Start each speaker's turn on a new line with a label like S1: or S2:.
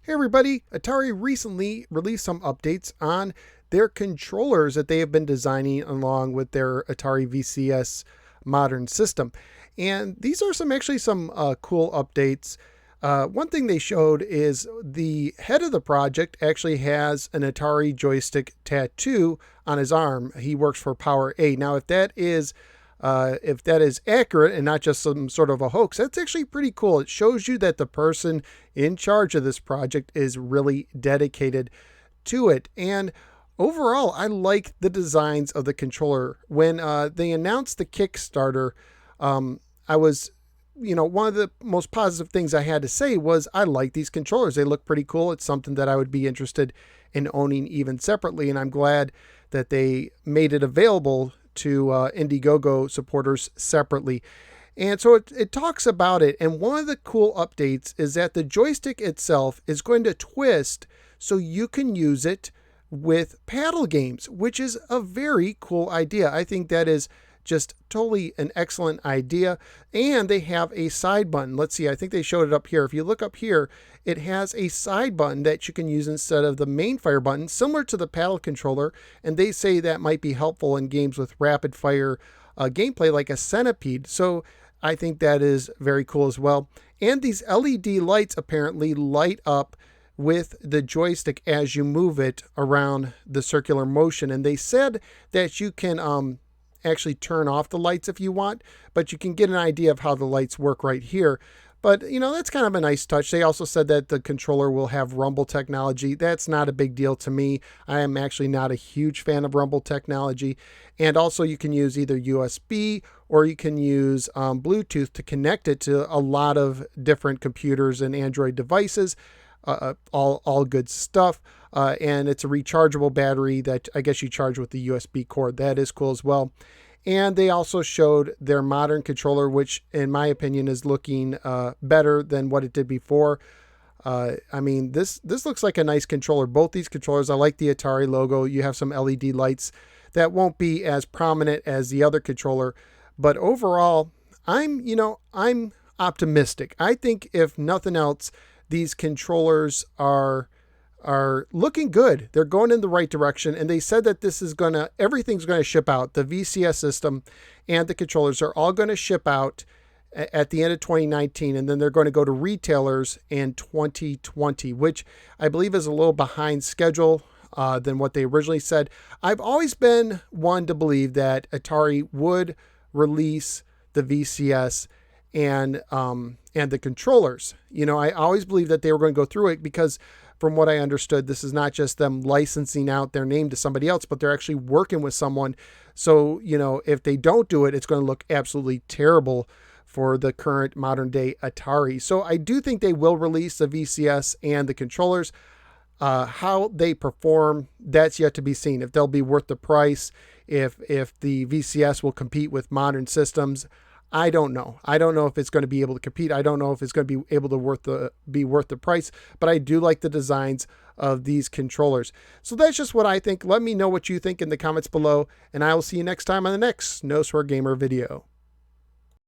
S1: Hey everybody, Atari recently released some updates on their controllers that they have been designing along with their Atari VCS modern system. And these are some cool updates. One thing they showed is the head of the project actually has an Atari joystick tattoo on his arm. He works for Power 8. Now, if that is accurate and not just some sort of a hoax, that's actually pretty cool. It shows you that the person in charge of this project is really dedicated to it. And overall, I like the designs of the controller. When they announced the Kickstarter, I was, one of the most positive things I had to say was I like these controllers. They look pretty cool. It's something that I would be interested in owning even separately. And I'm glad that they made it available to Indiegogo supporters separately. And so it talks about it. And one of the cool updates is that the joystick itself is going to twist so you can use it with paddle games, which is a very cool idea. I think that is just totally an excellent idea. And they have a side button. Let's see, I think they showed it up here. If you look up here, it has a side button that you can use instead of the main fire button, similar to the paddle controller. And they say that might be helpful in games with rapid fire gameplay like a Centipede. So I think that is very cool as well. And these LED lights apparently light up with the joystick as you move it around the circular motion. And they said that you can actually turn off the lights if you want, but you can get an idea of how the lights work right here. But, that's kind of a nice touch. They also said that the controller will have rumble technology. That's not a big deal to me. I am actually not a huge fan of rumble technology. And also you can use either USB or you can use Bluetooth to connect it to a lot of different computers and Android devices. All good stuff. And it's a rechargeable battery that I guess you charge with the USB cord. That is cool as well. And they also showed their modern controller, which in my opinion is looking better than what it did before. This looks like a nice controller. Both these controllers, I like the Atari logo. You have some LED lights that won't be as prominent as the other controller. But overall, I'm optimistic. I think if nothing else, these controllers are looking good. They're going in the right direction. And they said that everything's going to ship out. The VCS system and the controllers are all going to ship out at the end of 2019. And then they're going to go to retailers in 2020, which I believe is a little behind schedule than what they originally said. I've always been one to believe that Atari would release the VCS and the controllers. I always believed that they were going to go through it because from what I understood, this is not just them licensing out their name to somebody else, but they're actually working with someone. So, if they don't do it, it's going to look absolutely terrible for the current modern day Atari. So I do think they will release the VCS and the controllers. How they perform, that's yet to be seen. If they'll be worth the price, if the VCS will compete with modern systems, I don't know. I don't know if it's going to be able to compete. I don't know if it's going to be able to be worth the price, but I do like the designs of these controllers. So that's just what I think. Let me know what you think in the comments below, and I will see you next time on the next No Swear Gamer video.